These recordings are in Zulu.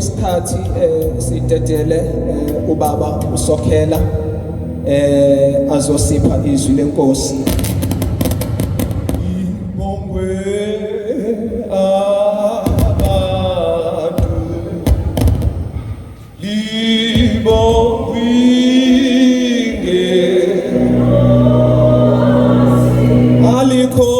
isikhathi sidedele ubaba uSokhela azosipha izwi lenkosi. Ibongwe abantu libongwinge alikho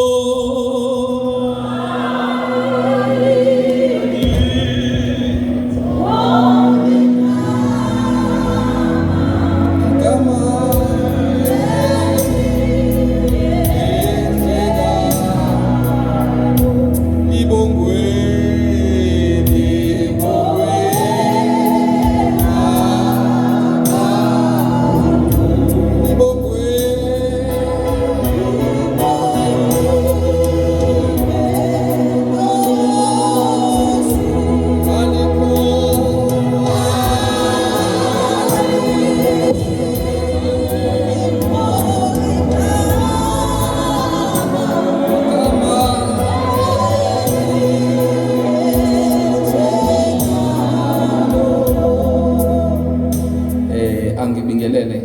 angibingelele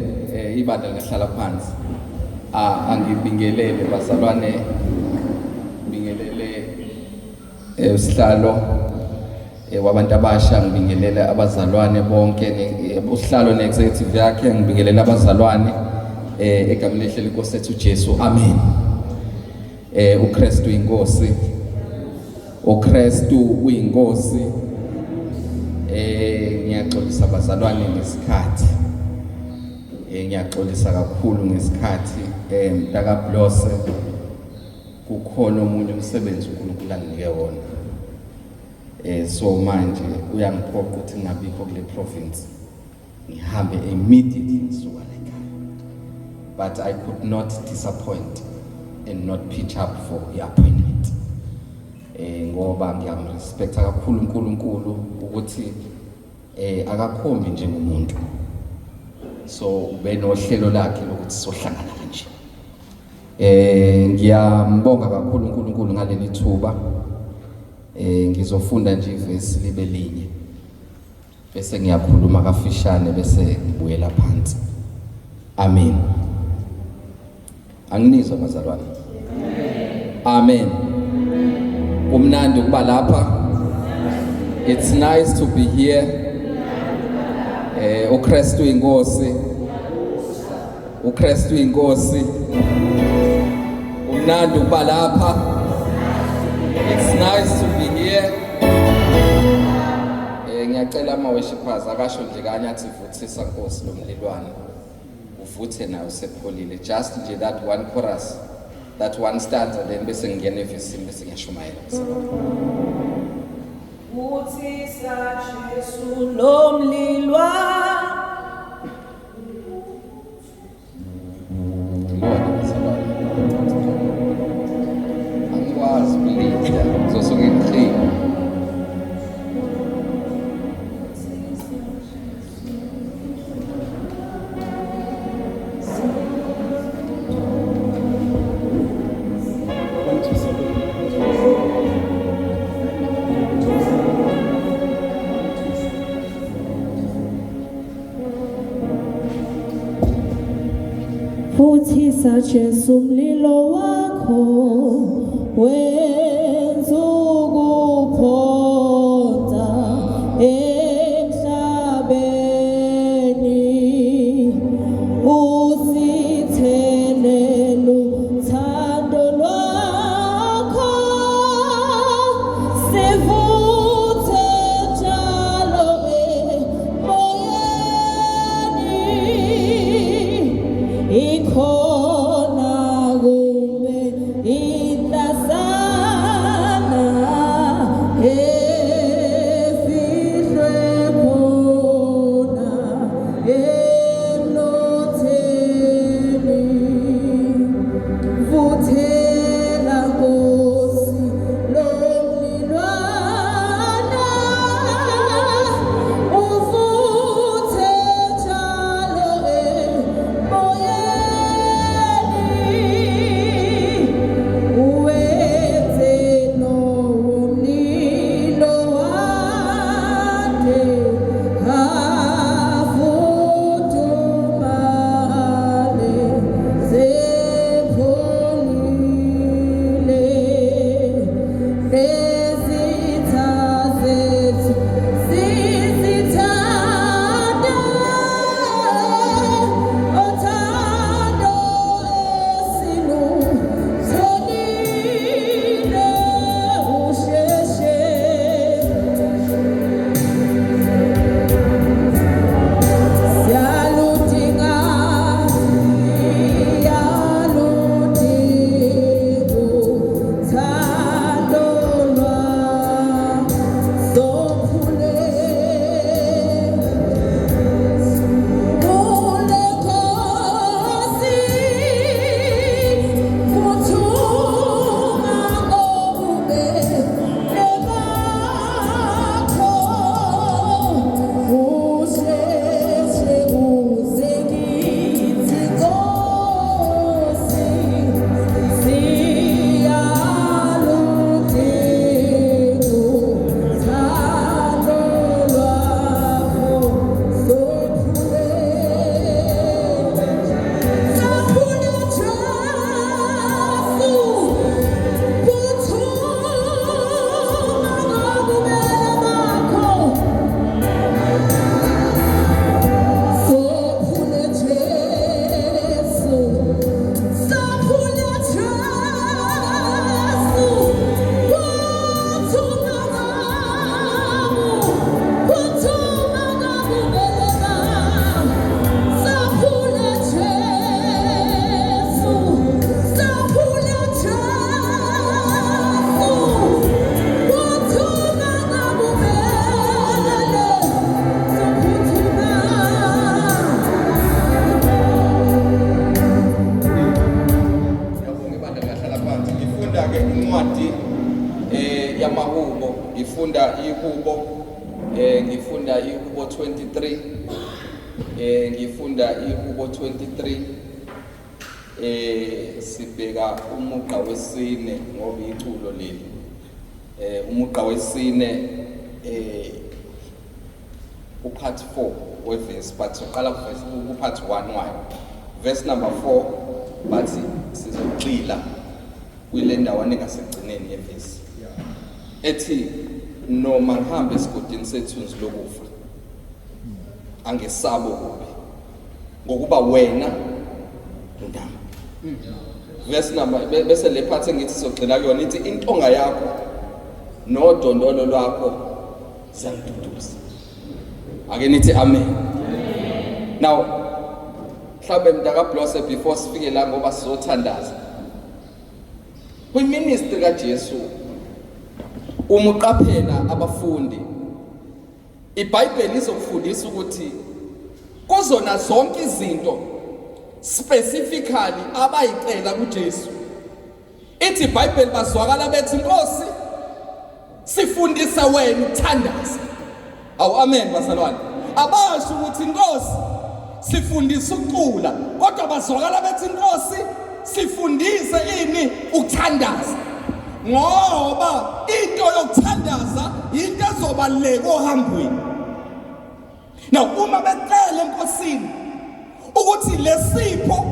ibandla ngahlala phansi angibingelele bazalwane bingelele usihlalo wabantu abasha ngibingelele abazalwane bonke usihlalo neexecutive yakhe ngibingelele abazalwane egameni lehle lenkosi ethu Jesu amen. uKristu inkosi, uKristu uyinkosi. Ngiyaxolisa abazalwane ngesikhathi, ngiyaxolisa kakhulu ngesikhathi mntaka Blose kukhona omunye umsebenzi uNkulunkulu anginike wona, so manje uyangiphoqa ukuthi ngingabikho kule province ngihambe immediately ngisuka la ekhaya, but I could not disappoint and not pitch up for the appointment ngoba ngiyamrespecta kakhulu uNkulunkulu ukuthi akakhombi njengomuntu, so benohlelo lakhe lokuthi sohlangana kanje. Ngiyambonga kakhulu uNkulunkulu ngaleli thuba. Ngizofunda nje ivesi libe linye bese ngiyakhuluma kafishane bese ngibuyela phansi. Amen. Anginizwa bazalwane? Amen. Kumnandi ukuba lapha. It's nice to be here. uKristu inkosi, uKristu inkosi. Kumnandi ukuba lapha. It's nice to be here. Ngiyacela ama-worshipers akasho nje kanye athi vuthisa Nkosi lo mlilwane, uvuthe nayo sepholile, just nje that one chorus, that one stanza, then bese ngiyena evesini bese ngiyashumayela. Vuthisa Jesu lo mlilwane. Angikwazi ukulinda kuzosuke ngikhiya. Vuthisa Jesu mlilo wakho wenza ukuphonza emhlabeni, usithelele uthando lwakho, sivuthe njalo emoyeni. Ikhona kumbe inhlanhla ngifunda ke incwadi yamahubo, ngifunda ihubo ngifunda ihubo 23 ngifunda ihubo 23 sibheka umugqa wesine ngoba iculo leli umugqa wesine upart 4 weverse but uqala kupart 1 wayo verse number 4 bathi sizogxila kule ndawana engasigcineni yeverse ethi noma ngihambe esigodini sethunzi lokufa angesabo kubi ngokuba wena undami. Verse number bese le part engithi sizogxila kuyona ithi intonga yakho nodondolo lwakho ziyangiduduza. Ake nithi amen. Now mhlawumbe mntaka Blose before sifike la ngoba sizothandaza kwiministry kaJesu uma uqaphela abafundi iBhayibheli izokufundisa ukuthi kuzona zonke izinto specifically abayicela kuJesu ithi iBhayibheli bazwakala bethi Nkosi sifundisa wena ukuthandaza. Awu amen bazalwane. Abasho ukuthi Nkosi sifundisa ukucula kodwa bazwakala bethi Nkosi sifundise ini ukuthandaza ngoba into yokuthandaza into ezobaleka ohambweni. Now uma becela enkosini ukuthi lesipho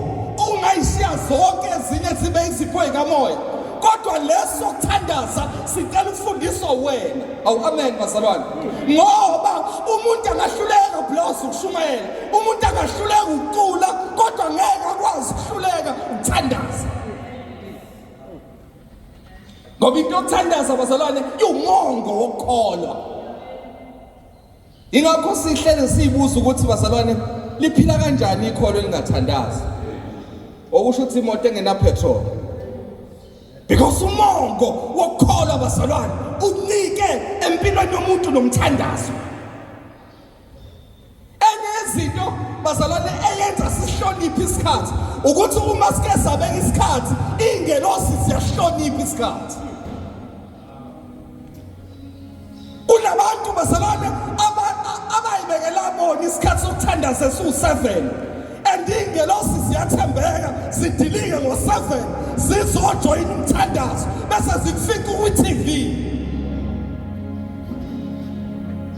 ungayishiya zonke ezinye zibe izipho ezikamoya kodwa leso kuthandaza sicela ukufundiswa wena. Awu amen bazalwane. Ngoba umuntu angahluleka Blose ukushumayela, umuntu angahluleka ukucula kodwa ngeke akwazi ukuhluleka ukuthandaza. Ngoba into yokuthandaza bazalwane iwumongo wokukholwa. Ingakho sihlele sibuza ukuthi bazalwane liphila kanjani ikholo elingathandazi? Okusho ukuthi imoto engena petrol. Because umongo wokukholwa bazalwane unike empilweni yomuntu nomthandazo. Enye izinto bazalwane eyenza sihloniphe isikhathi ukuthi uma sike sabeka isikhathi ingelosi siyahlonipha isikhathi. Kunabantu bazalwane abayibekela bona isikhathi sokuthandaza esu7 and ingelosi ziyathembeka zidilike ngo7 zizojoyina umthandazo bese zifika ku-TV.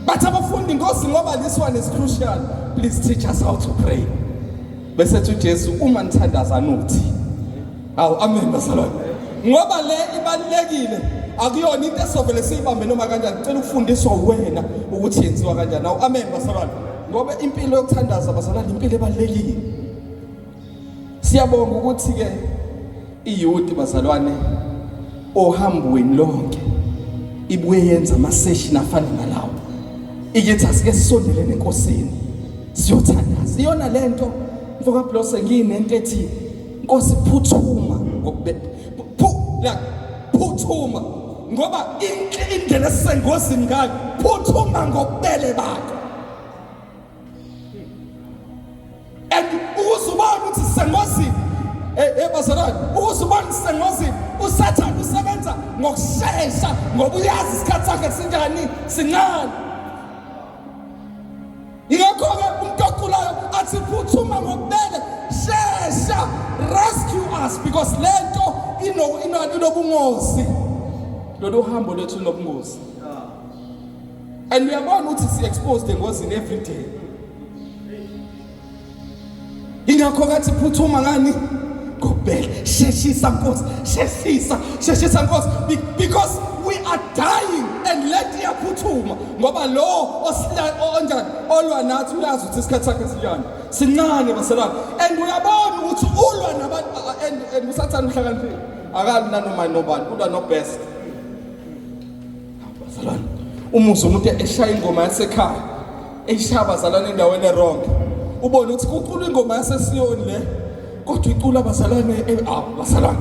But abafundi Nkosi ngoba this one is crucial, please teach us how to pray. Bese uthi Jesu uma nithandaza nuthi. Awu amen bazalwane. Ngoba le ibalekile akuyona into esovele siyibambe noma kanjani ngicela ukufundiswa wena ukuthi yenziwa kanjani. Awu amen bazalwane. Ngoba impilo yokuthandaza bazalwane impilo ebalekile. Siyabonga ukuthi ke iyouth bazalwane ohambweni lonke ibuye yenza ama session afana nalawo. Iyithi asike sisondelene enkosini siyothandaza. Iyona lento mfoka Blose nginento ethi Nkosi phuthuma phuthuma ngoba indlela esengozini ngayo phuthuma ngobele bakho. And uzubona ukuthi sengozini bazalwane uzubona sengozini uSathane usebenza ngokusheshsha ngoba uyazi isikhathi sakhe sinjani sincane. Ingakho-ke umuntu oculayo athi phuthuma ngokubele shesha rescue us because lento inobungozi. Lolu hambo lethu linobungozi and uyabona ukuthi si-exposed engozini every day. Ingakho-ke athi phuthuma ngani ngokubele sheshisa Nkosi sheshisa Nkosi because we are dying and let iyaphuthuma ngoba lo onjani olwa nathi uyazi ukuthi isikhathi sakhe siyani sincane basalwane and uyabona ukuthi ulwa nabantu and uSathane uhlakaniphile akali nanoma nobani ulwa no best basalwane. Umuzi umuntu eshaya ingoma yasekhaya eshaya bazalwane endaweni eronke ubona ukuthi kucula ingoma yaseSiyoni le kodwa icula bazalwane basalwane.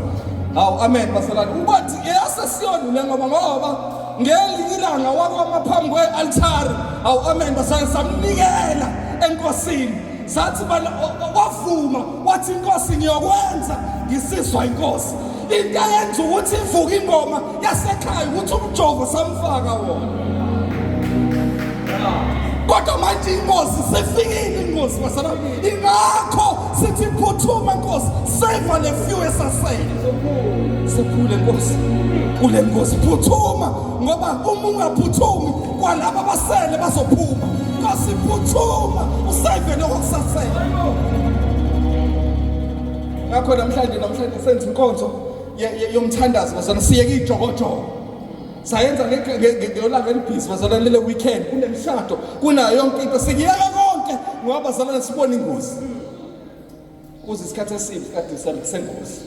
Awu amen basalwane. Ubathi eyaseSiyoni le ngoba ngelinye ilanga wakwamaphambi kwe-altari. Awu amen basalwane samnikela enkosini sathi wavuma wathi Nkosi ngiyokwenza ngisizwa inkosi into eyenza ukuthi ivuke ingoma yasekhaya ukuthi umjovo samfaka wona. Kodwa manje ingozi sefikile ingozi basala. Ingakho sithi phuthuma Nkosi, save le few esasele. Sephule Nkosi. Kule ngozi phuthuma ngoba uma ungaphuthumi kwalabo abasele bazophuma. Nkosi phuthuma usave lokho kusasele. Ngakho namhlanje senza inkonzo yomthandazo basana siyeke ijokojogo. Sayenza ngolanga elibhizi bazalana lele weekend kunemshado kunayo yonke into sikiyeka konke ngoba bazalana sibona ingozi kuze isikhathi esibi kade sengozi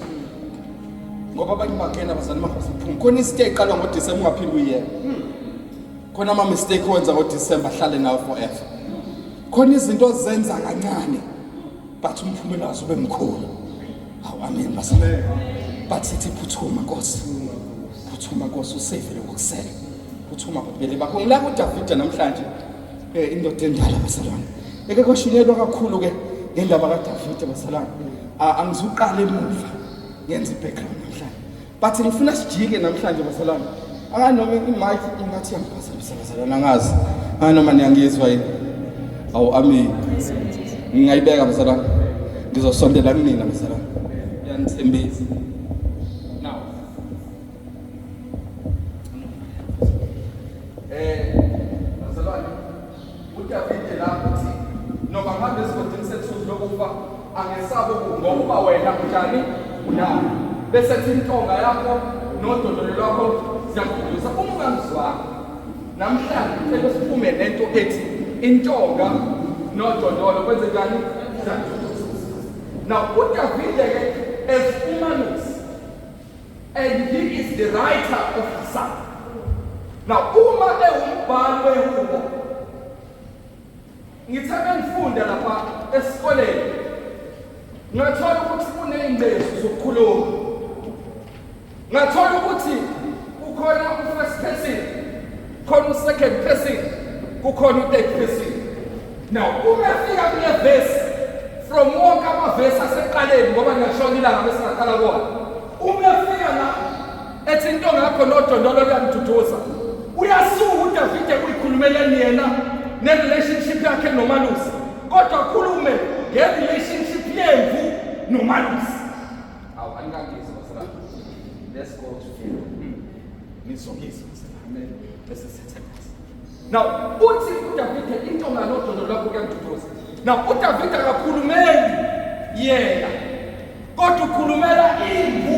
ngoba abanye bangena bazalana maphuma khona isike iqalwa ngoDisemba ungaphindi uyiyeke khona ama mistake wenza ngoDisemba hlale nawo forever khona izinto zenza kancane but umphumela wazo ube mkhulu hawu amen bazalana but sithi phuthuma Nkosi phuthuma Nkosi usave lokusela phuthuma babeli bakho ngilaka uDavida namhlanje indoda endala basalwana eke kwashunyelwa kakhulu ke ngendaba kaDavida basalwana angizuqala emuva yenza ibackground namhlanje but ngifuna sijike namhlanje basalwana noma imic ingathi yangiphazamisa basalwana ngazi noma niyangizwa yini awu amen ngingayibeka basalwana ngizosondela kumina basalwana yanithembisa. Bazalwane uDavide lapho uthi noma ngabe esigodini sethu lokufa angesabo ngoba wena njani unani besethi intonga yakho nodondolo lwakho siyakududuza uma ungangizwa namhlanje ngicela siphume lento ethi intonga nodondolo kwenze njani siyakududuza. Now uDavide ke as humanist and he is the writer of the psalm. Now, uma umbhalo wehubo ngithake ngifunde lapha esikoleni ngathola ukuthi kuney'ngcezu zokukhuluma ngathola ukuthi kukhona u-first person kukhona u-second person kukhona u-third person. Now uma efika kule verse from wonke amavesi aseqaleni ngoba ngiyashona ilanga besingaqala kona uma efika la ethi intonga yakho nodondolo luyangiduduza uyasuka uDavide kuyikhulumeleni yena ne-relationship yakhe noMalusi kodwa khulume nge-relationship yemvu noMalusi. Awu angangizwa basala. Let's go to film. Nizongizwa basala. Amen. Bese sithethe. Now uthi uDavide intonga nodondolo lwakho kuyangiduduza. Now uDavide akakhulumeli yena kodwa ukhulumela imvu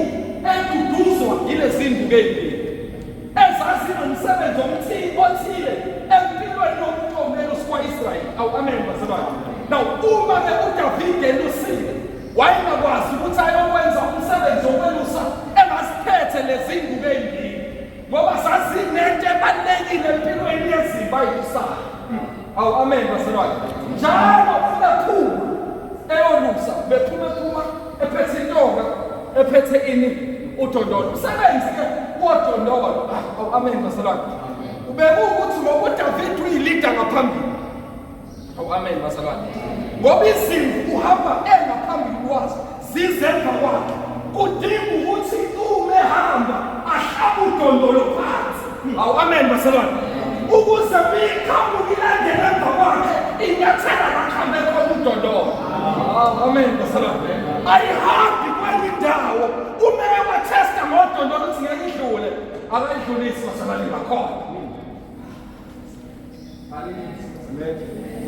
eduduzwa yilezi zimvu ngey'mbili ezazinomsebenzi othile empilweni yomuntu omele sikwa-Israyeli. Awu amen bazalwane. Now uma uDavide elusile wayengakwazi ukuthi ayokwenza umsebenzi wokwelusa engaziphethe lezi zimvu ngey'mbili ngoba zazinento ebalulekile empilweni yezimvu ayilusayo. Awu amen bazalwane. Njalo ubephuma eyolusa bephuma ephethe intonga ephethe ini udondolo umsebenzi ke wodondolo. Awu amen bazalwane. Ubekuwukuthi ngoba uDavide uyilida ngaphambili. Awu amen bazalwane. Ngoba izimvu uhamba engaphambili kwazo zizenza kwakhe kudinga ukuthi uma ehamba ahlaba udondolo phansi. Awu amen bazalwane. Ukuze mikhamuki ilandele emva kwakhe inyathela bakhambe khona udondolo. Amen bazalwane. Ayihambi kwenye indawo umele wathesta ngodondolo ukuthi ngeke idlule akayidlulisi bazalwane bakhona.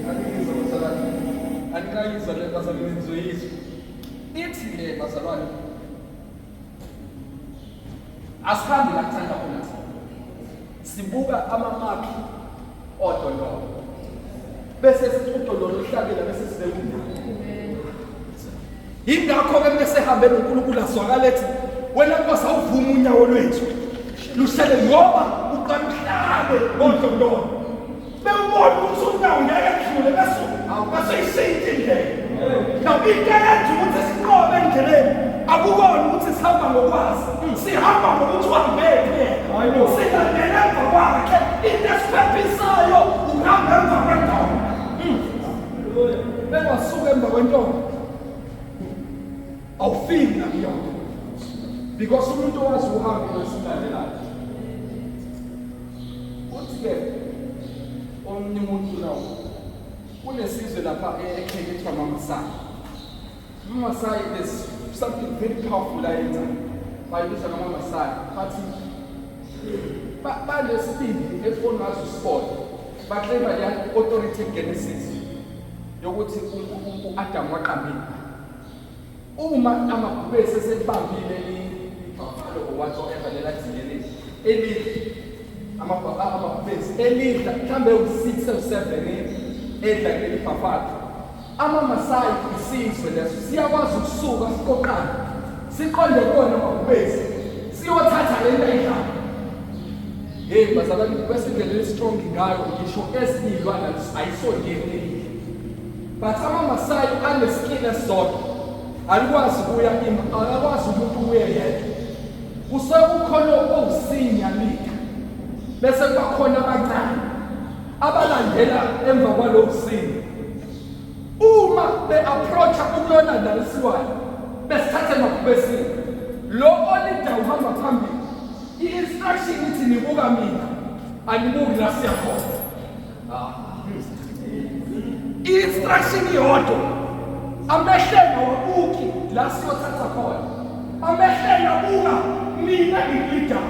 Aningizwa bazalwane. Anikayizwa le bazalwane nizoyizwa. Ithi le bazalwane asihambi la kuthanda khona sibuka amamakhi odondolo bese sithi udondolo luhlabile bese sibeka indawo. Ingakho-ke bese hambe noNkulunkulu azwakala ethi wena Nkosi awuvumi unyawo lwethu luhlele ngoba uqala uhlabe ngodondolo bewubona ukuthi unyawo ngeke kudlule bese ishintshe indlela. Now into eyenza ukuthi siqobe endleleni akukona ukuthi sihamba ngokwazi sihamba ngokuthi uhambephi silandela emva kwakhe into esiphephisayo uhamba emva kwentonga. Bewasuka emva kwentonga awufiki nakuyona because umuntu owazi uhambe lesilandelayo. Uthi-ke omunye umuntu nawo kunesizwe lapha eKenya ekuthiwa amaMasayi. AmaMasayi, there's something very powerful ayenzayo. Bayibiza ngamaMasayi. Bathi banesibindi efuna ngazo sport. Baclaima le authority Genesis yokuthi uAdam waqambile. Uma amabhubesi esebambile ibhafalo or whatsoever lelathini elidla amabhubesi elidla mhlambe u6 or 7 edla leli bhafalo. AmaMasayi isizwe leso siyakwazi ukusuka siqoqana siqonde kona amabhubesi siyothatha le nto ayidlayo. Hey, bazalwane kwesindlela strong ngayo ngisho esinilwana ayisondeli. But AmaMasayi aneskill esodwa. Alikwazi kuya akakwazi umuntu kuye yedwa. Usekukhona okusinya lika. Bese kubakhona abancane abalandela emva kwalo sinya. Uma beapproach ukulona dalisiwayo besithathe makubesini. Lo olida uhamba phambili. I-instruction ithi nibuka mina anibuki la siyakhona. I-instruction iyodwa amehlelo wabuki la siyothatha khona. Amehlelo abuka mina ngilida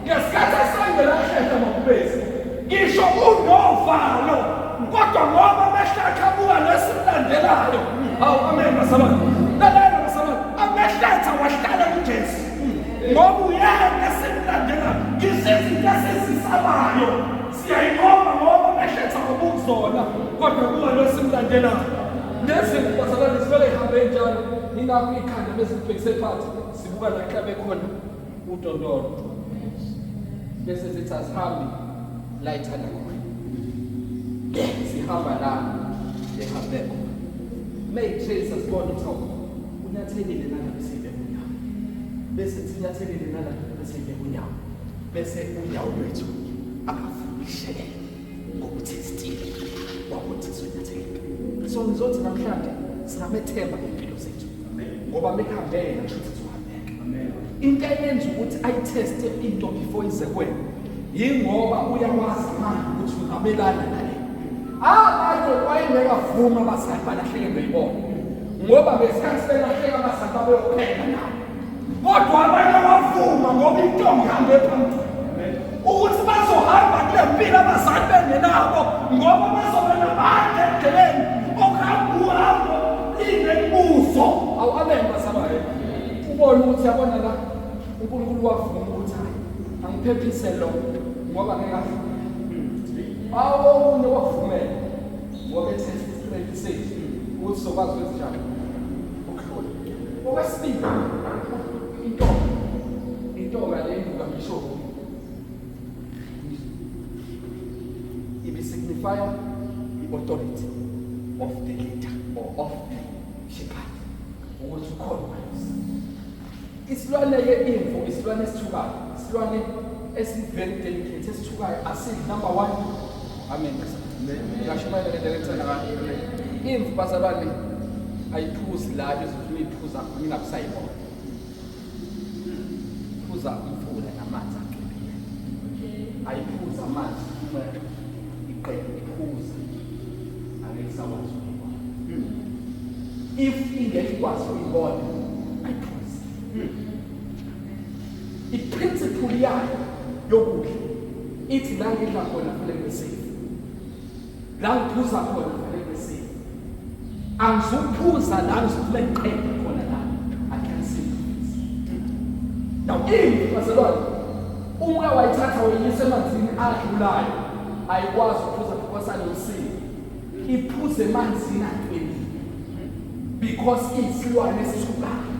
ngesikhathi esangela ehlela makubesi ngisho unovalo kodwa ngoba amehlelo abuka lesimlandelayo. Awu amen basabani lalela basabani amehletha wahlala kuJesu ngoba uyena simlandela izinto esisisabayo siyayinqoba ngoba amehletha ngobuzona kodwa kuba lesimlandelayo. Nezinto basabani sivele ihambe njalo ingakho ikhanda bese libhekise phansi sibuka la klabe khona udondolo bese sithi asihambi la ithanda khona sihamba la ehambe khona mayitrace asibona ukuthi unyathelile nalapho sibe unyawo bese sinyathelile nalapho sibe unyawo bese unyawo lwethu akafundishele ngokuthi stile wakuthi sinyathelile. So ngizothi namhlanje singamethemba impilo zethu ngoba mekahambela kusho ukuthi uhambeka. Into eyenza ukuthi ayiteste into before ize kwena yingoba uyakwazi manje ukuthi ungabelana naye. Abantu wayengekavuma abasali balahleke beyibona ngoba besikhathi belahleka abasali babeyopheka nabo kodwa abanye bavuma ngoba intombi ihambe phambili ukuthi bazohamba kule mpilo abasali bengenabo ngoba bazoba nabantu endleleni okuhambo inemibuzo. Awu amen basabanye ubone ukuthi yabona la uNkulunkulu wavuma ukuthi hayi angiphephise lo ngoba ngeke afune. Awu omunye wavumela ngoba ethi ukuthi sokwazi ukuthi njani ukuhlola. Okwesibili intombi le ivuka ngisho ibe signify the authority of the leader or of the shepherd. Ukuthi ukhona isilwane imvu isilwane esithukayo isilwane very delicate esithukayo asidli number 1. Amen. Ngasho manje le director la imvu bazalwane ayiphuzi la izifuna iphuza nginabusayibona. Phuza umfula namanzi aqinile. Ayiphuza amanzi iqele iphuza angekisakwazi ukubona. If ingeke ikwazi ukubona ayiphuzi. I-principle yayo yokudla ithi la ngidla khona kufanele ngisafe. La ngiphuza khona kufanele ngisafe. Angizuphuza la ngizofuna ngiqede khona la. I can see. Now if bazalwane uma wayithatha uyise emanzini adlulayo ayikwazi ukuphuza because anomsini. Iphuze emanzini aqinile because isilwane esithukayo.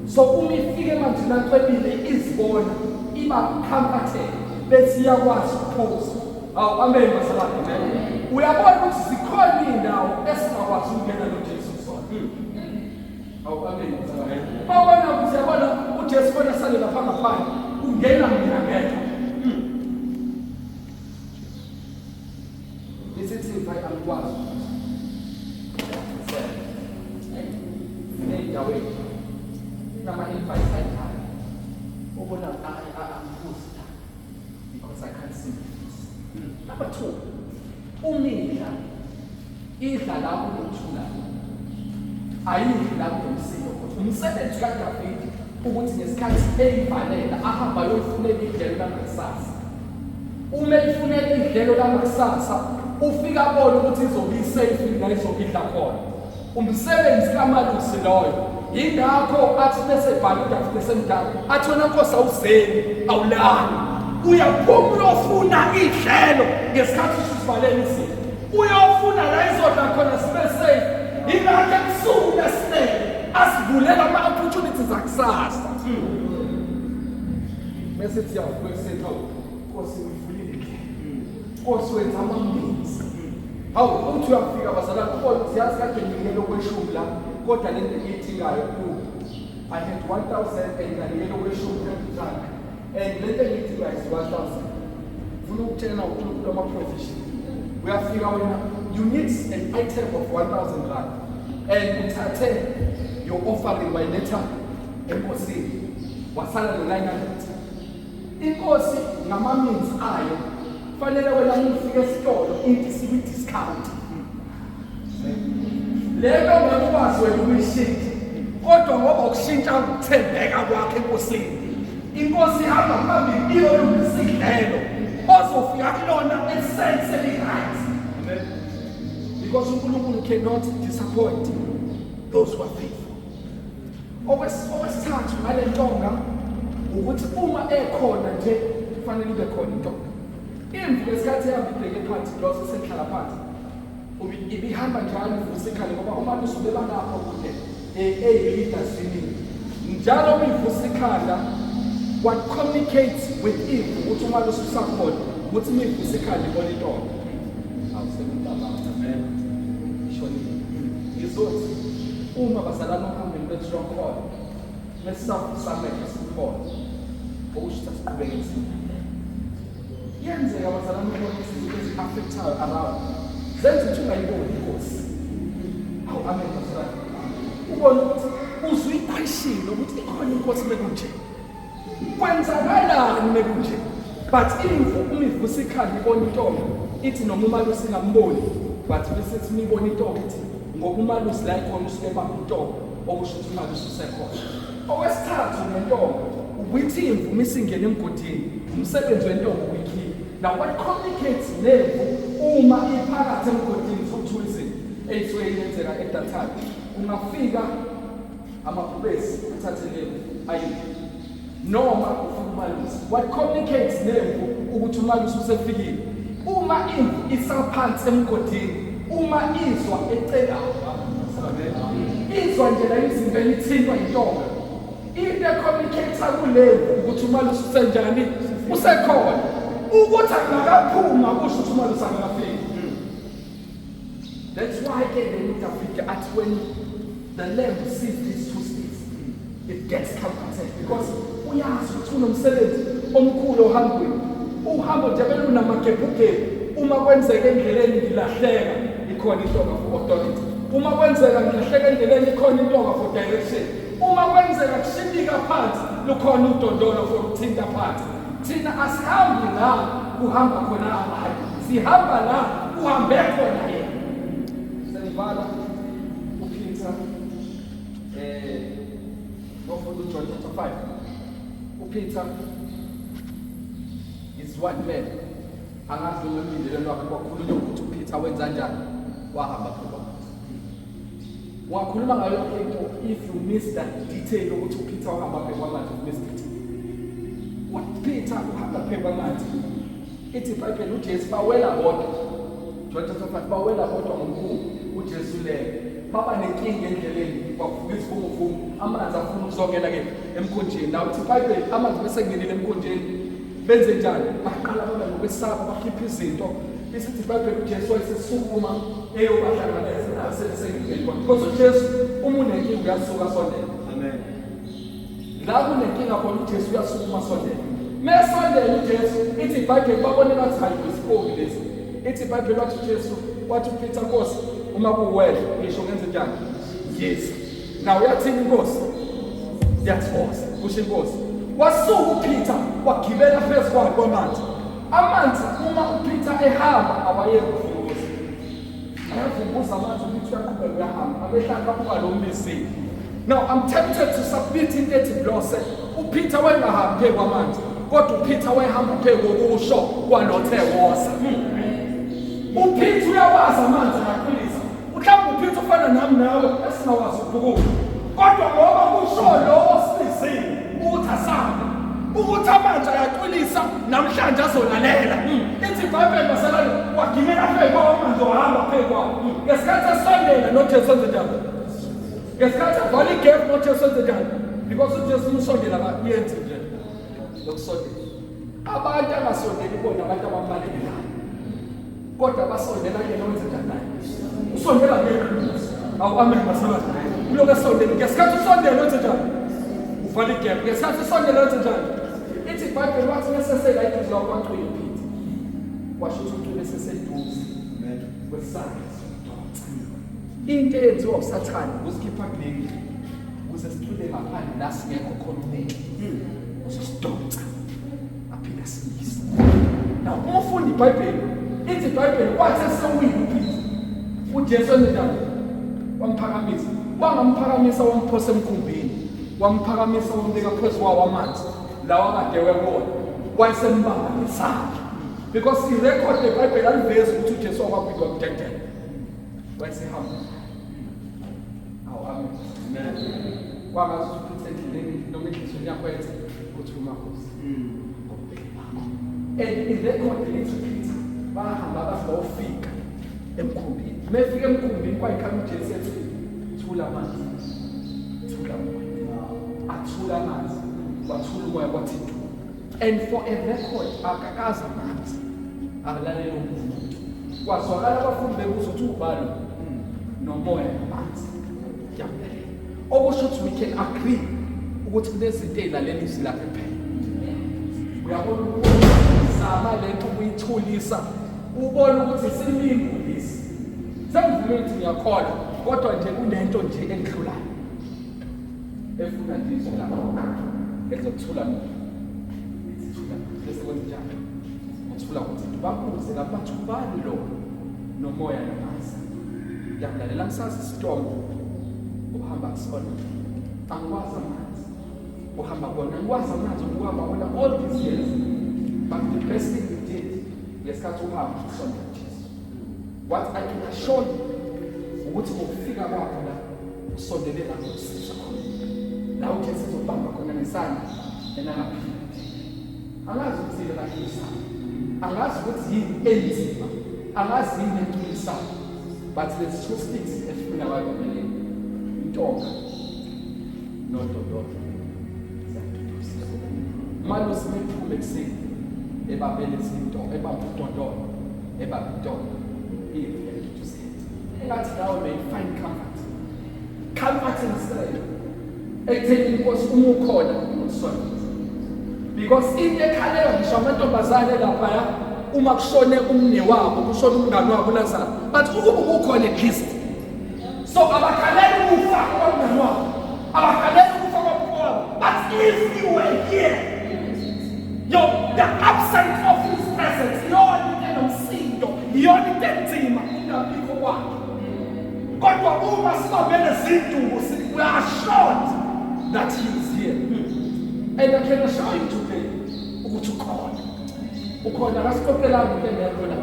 So uma ifike emanzini aqinile izibona iba comforted bese iyakwazi ukuphuza. Awu amen bazalwane. Uyabona ukuthi zikhona indawo esingakwazi ukungena noJesu sona. Awu amen bazalwane. Bawona ukuthi yabona uJesu bona sale lapha ngaphandle ungena mina ngedwa. Isithi mfai amkwazi. Hey, dawe. Nama invite saya. I'm close because I can't see it. Number 2, umidla idla lapho unothula ayidli lapho unomsindo kodwa umsebenzi kaDavide ukuthi ngesikhathi eyivalela ahamba yofunela idlelo langakusasa. Uma efunela idlelo langakusasa ufika abona ukuthi izobe isafe la izokidla khona. Umsebenzi kaMalusi loyo. Ingakho athi bese bhala uDavide semdala athi wena Nkosi awuzeni awulali. Uyaphuma uyofuna idlelo ngesikhathi usivalele izinto. Uyofuna la izodla khona sibe safe. Ingakho ebusuku lesinele asivulela ama-opportunities akusasa. Bese siya kwesitha Nkosi uyivulile Nkosi wenza ama-means. Hawu uthi uyafika bazalwane ubona ukuthi yazi kade nginikele okweshumi la kodwa le nto engiyidingayo I had 1,000 and nginikele okweshumi kutrunk and le nto engiyidingayo is 1,000. Ufuna ukutshela uNkulunkulu ama-provision. Uyafika wena you need an item of 1,000 rand and uthathe your offering wayiletha enkosini wasala no-900. Inkosi ngama-means ayo fanele wena ufike esitolo into isibi-discount. Lento ngekwazi wena ukuyishintsha kodwa ngoba ukushintsha ukuthembeka kwakhe enkosini. Inkosi ihamba phambili iyolungisa idlelo ozofika kulona essentially right. Because uNkulunkulu cannot disappoint those who are faithful. Okwesithathu ngale ntonga ukuthi uma ekhona nje kufanele ibe khona intonga. Imvu lesikhathi ehamba ibheke phansi loso sehlala phansi ibihamba njalo ivusikale ngoba uMalusi ubeba lapho kude eyilidasini njalo ivusikala what communicates with imvu ukuthi uMalusi usakhona ukuthi ivusikale ibona intonga. Amen. Shoni izothi uma bazalana uhambeni lwestrong call lesisafusame esikhona okusho siqhubeke isimo yenzeka bazalana ukuthi izinto ezi-affectayo around zenza ukuthi ungayiboni inkosi. Hawu amen bazalana ubona ukuthi uzuyikhweshile ukuthi ikhona inkosi mekunje kwenzakalani mekunje but imvu uma ivusikhala ibona intombi ithi noma uMalusi ingamboni but bese sithi nibona intombi ithi ngoba uMalusi la ikhona usuke bamba intombi okusho ukuthi uMalusi usekhona. Okwesithathu nentombi ukuthi imvu misingena emgodini umsebenzi wentombi uyikhipha. Now what complicates nemvu uma iphakathi emgodini sokuthula izinto eyisuke yenzeka edathayo ungafika amabhubesi athathe nemvu ayiphi noma ufuna uMalusi. What complicates nemvu ukuthi uMalusi usefikile uma imvu isaphansi emgodini uma izwa ecelayo izwa nje la izinto elithintwa intonga into ecommunicate kulemvu ukuthi uMalusi usenjani usekhona ukuthi angakaphuma kusho ukuthi uMalusi angakafiki. That's why in Africa at when the lamb sees these two states it gets comforted because uyazi ukuthi unomsebenzi omkhulu ohambweni uhambo nje belunamagebhugebhu uma kwenzeka endleleni ngilahleka ikhona intonga for authority. Uma kwenzeka ngilahleka endleleni ikhona intonga for direction. Uma kwenzeka kushibika phansi lukhona udondolo for ukuthinta phansi. Thina asihambi la kuhamba khona abantu sihamba la kuhambe khona yena. Senivala uPeter ngofunda uJohn chapter 5 uPeter is one man. Angazi ngemindelo wakhe kwakhulunywa ukuthi uPeter wenza njani wahamba phela. Wakhuluma ngayo into if you miss that detail ukuthi uPeter wahamba phela kwamanzi miss it. Peter uhamba phela kwamanzi ithi iBhayibheli uJesu bawela bodwa John chapter 5 bawela bodwa ngomkhulu uJesu lele baba nenkinga endleleni bavuka isivumo amanzi afuna ukuzongena ke emkhonjeni. Naw uthi iBhayibheli amanzi bese ngenile emkhonjeni benze njani baqala baba ngokwesaba bakhipha izinto isithi iBhayibheli uJesu wayesesukuma eyobahlanganisa asesengeni kwakhe because uJesu uma unenkinga uyasuka sondela. Amen. La kunenkinga khona uJesu uyasukuma sondela mesondela uJesu ithi iBhayibheli babone ngathi hayi isipoki lesi ithi iBhayibheli wathi uJesu wathi uPeter Nkosi uma kuwela ngisho ngenze njani yes now uyathini inkosi that's force kusho inkosi wasuka uPeter wagibela phezu kwamanzi. Amanzi uma uPeter ehamba awayevumbuza. Ayavumbuza amanzi uPeter uyaqhubeka uyahamba. Abehlala kuba lo mmisile. Now I'm tempted to submit into ethi blose. uPeter wayengahambi phezu kwamanzi. Kodwa uPeter wayehamba phezu kokusho kwalothe wosa. uPeter uyawazi amanzi ayaqinisa. Mhlawumbe uPeter ufana nami nawe esinawazi ukubhukuda. Kodwa ngoba kusho lo osizini ukuthi asambe ukuthi amanzi ayaqinisa namhlanje azolalela. Ithi iBhayibheli masalani wagimela phezu kwamanzi wahamba phezu kwawo. Ngesikhathi esondela noJesu enze njani? Ngesikhathi avala igap noJesu enze njani? Because uJesu umsondela kayenze nje. Lokusondela. Abantu angasondeli bona abantu ababalekelayo. Kodwa abasondela yena wenze njani? Usondela ngeqiniso. Awu amen masalani. Uloku esondela. Ngesikhathi usondela wenze njani? Uvala igap. Ngesikhathi usondela wenze njani? Ithi iBhayibheli wathi nesesela eduze kwaCwila uPeter. Washo ukuthi beseseduze. Kwesandla. Into eyenziwa uSathane ukusikhipha kuleli ukuze sithule ngaphandle la singekho khona umuntu. Usisidonsa. Aphinde asilise. Now uma ufunda iBhayibheli, ithi iBhayibheli kwathi esewile uPeter. uJesu enze njani? Wamphakamisa. Wangamphakamisa wamphosa emkhumbini. Wamphakamisa wambeka phezu kwawo amanzi. Lawa kade wekona. Wayesembamba ngesandla. Because irecord leBhayibheli alivezi ukuthi uJesu wakwabikwa kudedela. Wayesehamba. Amen. Wangazi ukuthi endleleni noma endleleni yakho ethi uthuma Nkosi. And irecord lethi Peter bahamba bafika emkhumbini. Mefika emkhumbini kwayikhala uJesu ethi thula amanzi. Thula moya. Athula amanzi. Wathula umoya kwathi. And for a record akakaza amanzi. Akulalela umuntu. Kwazwakala abafundi bebuza ukuthi ubani nomoya amanzi. Okusho ukuthi we can agree ukuthi kunezinto ezilalela izwi lakhe kuphela. Uyabona ukuthi sama lento ukuyithulisa ubona ukuthi sinimingulisi. Sengivule ukuthi ngiyakholwa kodwa nje kunento nje engihlulayo. Efuna nje izwi lakho. Ezokuthula mina. Ithula bese kwenza njani? Uthula ukuthi babuze ngabantu bani lo nomoya namanzi. Yakulalela ngisazi istorm. Uhamba kusona. Angikwazi amanzi. Uhamba kona ngikwazi amanzi ukuhamba wona all these years. But the best thing we did ngesikhathi uhamba kusona Jesu. What I can assure you ukuthi ukufika kwakho la usondelela ngosizo khona. La uJesu uzobamba khona nesandla enangaphila. Angazi ukuthi la isandla. Angazi ukuthi yini enzima. Angazi yini entulisayo. But there's two things efuna ababemelele. Intonga nodododo malo simephume ekuseni ebabele izinto ebabudododo ebabudodo iyetuze engathi nawe may find comfort instead ekutheni inkosi uma ukhona umusonde because into ekhalelwa ngisho amantombazane lapha uma kushone umne wabo kushone umngane wabo uLazarus but ukuba ukhona eKristu. So abakhaleli ukufa kwamngane wabo. Abakhaleli ukufa kwabafowabo. But if you were here, the absence of his presence, yona into enomsindo, yona into enzima ungabikho kwakhe. Kodwa uma sibambele izinduku we are assured that he is here. And I can assure you today ukuthi ukhona. Ukhona akasiqoqelanga into engekhona.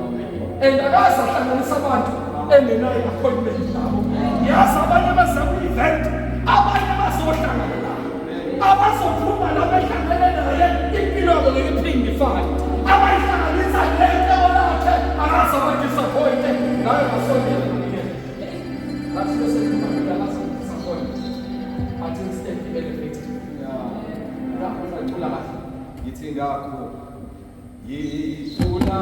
And akasahlanganisa abantu engenayo appointment nabo. Yazi abanye bazama event, abanye bazohlangana nabo. Abazophuma labahlangana naye impilo yabo ngephindi ifana. Abayihlanganisa lento lakhe akazaba disappointed. Naye basondela ngiyena. That's the same thing that has disappointed. But instead he elevated. Ngakho ngicula kahle. Yithi ngakho yithula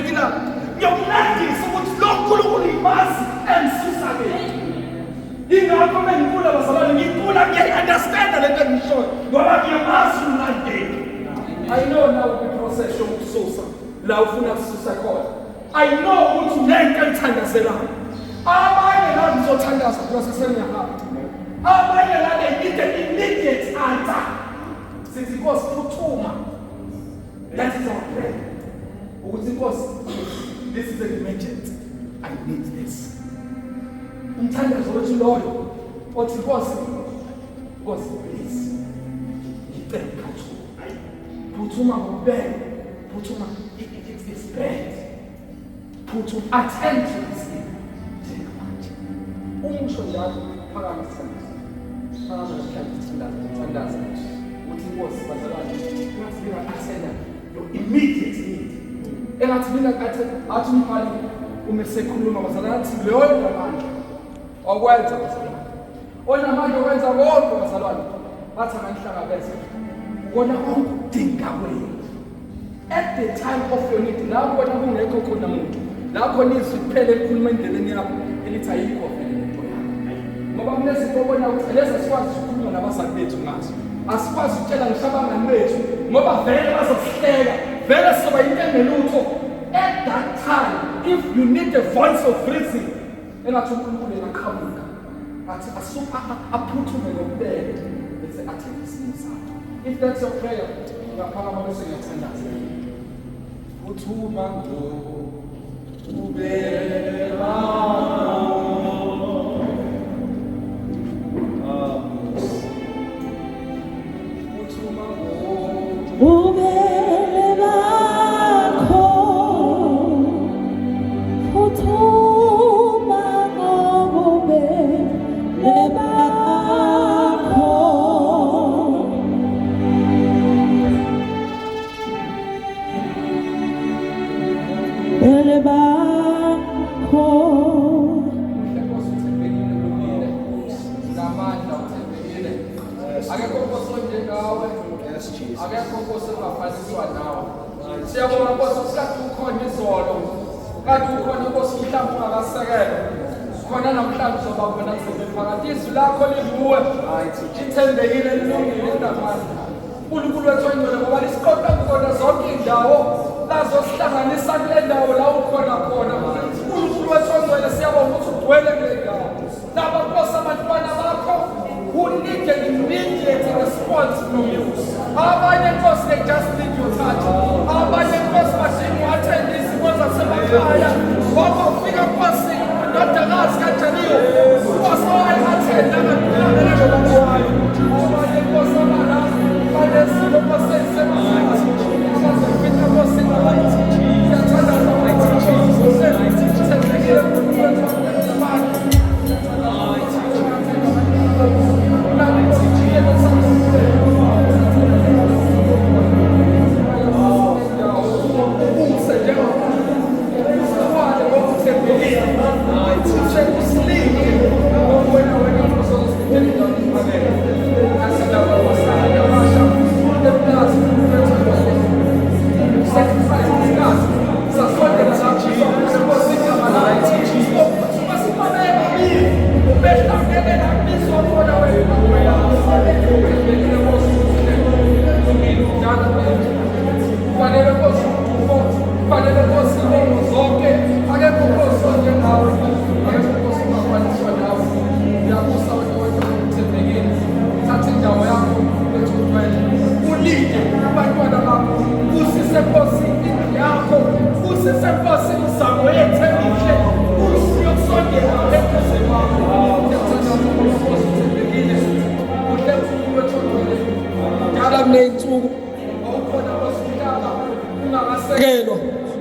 ngiyakila ngiyokulandisa ukuthi lo nkulunkulu yimazi engisusa-ke ingakho mengikula bazalwane ngikula ngiyayi-understanda lento engishoyo ngoba ngiyamazi umlandeli. I know now kwi-process yokukususa la ufuna kususa khona. I know ukuthi unento engithandazelayo. Abanye la ngizothandaza process engiyahamba. Abanye la they need an immediate answer. Sithi Nkosi phuthuma. That is our prayer. Ukuthi Nkosi, this is an emergency. I need this. Umthandazo wethu loyo othi Nkosi, please. Ngicela phuthuma ngobheke. Phuthuma, it's bad. Phuthuma, attend to this thing. Njengamanje. Umusho njalo phakathi sithandaza. Uthi Nkosi bazalwane, ngathi mina athenda your immediate need. Engathi mina athi umbhali umesekhuluma bazalwane athi loyo namandla okwenza bazalwane. Onamandla okwenza konke bazalwane. Bathi anganihlangabeza. Wona ukudinga kwenu. At the time of your need, la wona kungekho khona umuntu. La khona izwi kuphela elikhuluma endleleni yakho elithi ayikho vele lento yakho. Ngoba kunezinto obona ukuthi lezi asikwazi ukukhuluma nabazali bethu ngazo. Asikwazi ukutshela ngisho abangani bethu ngoba vele bazosihleka. Vele soba into engelutho. At that time, if you need a voice of reason, engathi uNkulunkulu engaqhamuka. Athi aphuthume ngokubele bese athenge isimo sakho. If that's your prayer, ungaphakama bese ngiyathandaza. Phuthuma ngobela. Phuthuma ubele bakho phuthuma ngobele bakho bele bakho akekho Nkosi njengawe. Akekho Nkosi ongafaniswa nawe. Siyabonga Nkosi ukuthi ukhona izolo. Kade ukhona Nkosi mhlawumbe ungakasekelwa. Khona namhlanje uzoba khona kusephakathi. Izwi lakho livuwe. Lithembekile lilungile linamandla. uNkulunkulu wethu oyingcwele ngoba lisiqoqa khona zonke indawo lazo sihlanganisa kule ndawo la ukhona khona. uNkulunkulu wethu oyingcwele siyabonga ukuthi ugcwele kule ndawo. Laba Nkosi abantwana bakho who need an immediate response from you. Abanye Nkosi they just need your touch. Abanye Nkosi badinga uattend izimo zasemakhaya. Ngoba ufika Nkosi ndodakazi kaJeriyo. Nkosi owayehathenda ngempilane njengokuwayo. Abanye Nkosi abalazi balezimo Nkosi ezisemakhaya. Abazofika Nkosi ngabathi siyathandaza mighty Jesus. Sithembekile kuNkulunkulu wethu abantu.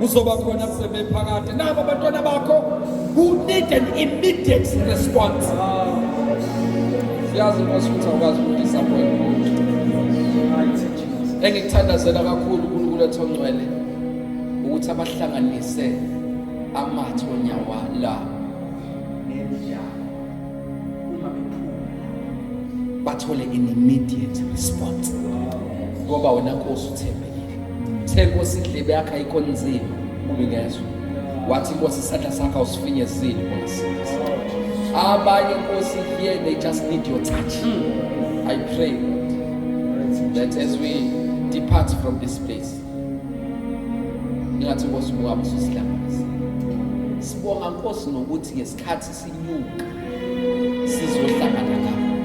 Uzoba khona kusephakathi nabo abantwana bakho who need an immediate response. Siyazi Nkosi ukuthi awukwazi ukudisappoint umuntu. Engikuthandazela kakhulu uNkulunkulu wethu ongcwele ukuthi abahlanganise amathonya wala nenjalo uma bephuma bathole an immediate response. Ngoba wena Nkosi uthembekile. Nkosi indlebe yakho ayikho nzima ubingezwe wathi Nkosi isandla sakho awusifinyezile ungasindisa abanye Nkosi here they just need your touch. I pray that as we depart from this place ngathi Nkosi ubungabe ususihlanganisa sibonga Nkosi nokuthi ngesikhathi sinyuka sizohlangana ngakho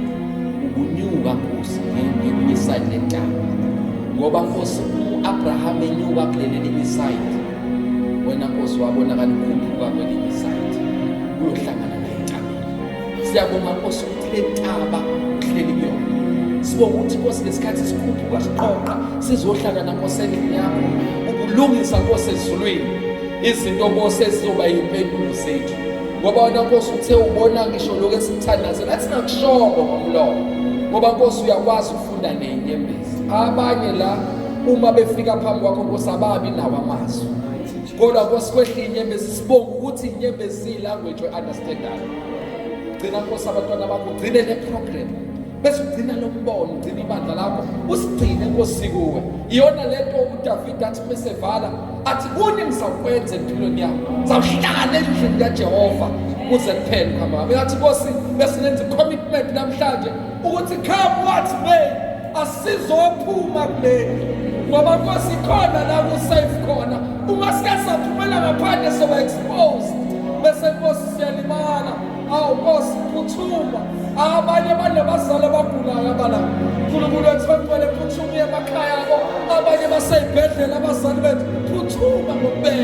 ukunyuka Nkosi ngemisayini lentaba ngoba Nkosi uAbraham enyuka kuleli misayini wena Nkosi wabonakala ukukhuphuka kweli misayini uyohlangana nentabeni siyabonga Nkosi ukuthi lentaba uhleli kuyona sibonga ukuthi Nkosi ngesikhathi sikhuphuka siqoqa sizohlangana Nkosi endlini yakho ukulungisa Nkosi ezulwini izinto Nkosi ezizoba yimpendulo zethu ngoba wena Nkosi uthe ubona ngisho lokho esithandaze lathi nakushoko ngomlomo ngoba Nkosi uyakwazi ukufunda nenyembezi abanye la uma befika phambi kwakho Nkosi ababi nawo amazwi kodwa Nkosi kwehla inyembezi sibonga ukuthi inyembezi language we-understandayo gcina Nkosi abantwana bakho ugcine le program bese ugcina lo mbono ugcina ibandla lakho usigcine Nkosi kuwe iyona lento uDavid athi mesevala athi kuni ngizakwenza empilweni yakho zawuhlangana endlini kaJehova kuze kuphele kama ngathi Nkosi bese nenza commitment namhlanje ukuthi come what may asizophuma kuleli ngoba Nkosi khona la ku-safe khona uma sikasaphumela ngaphandle soba exposed bese Nkosi siyalimala awu Nkosi phuthuma abanye banabazali abagulayo abala uNkulunkulu wethu bamele phuthuma emakhaya abo abanye baseyibhedlela abazali bethu phuthuma ngokubeka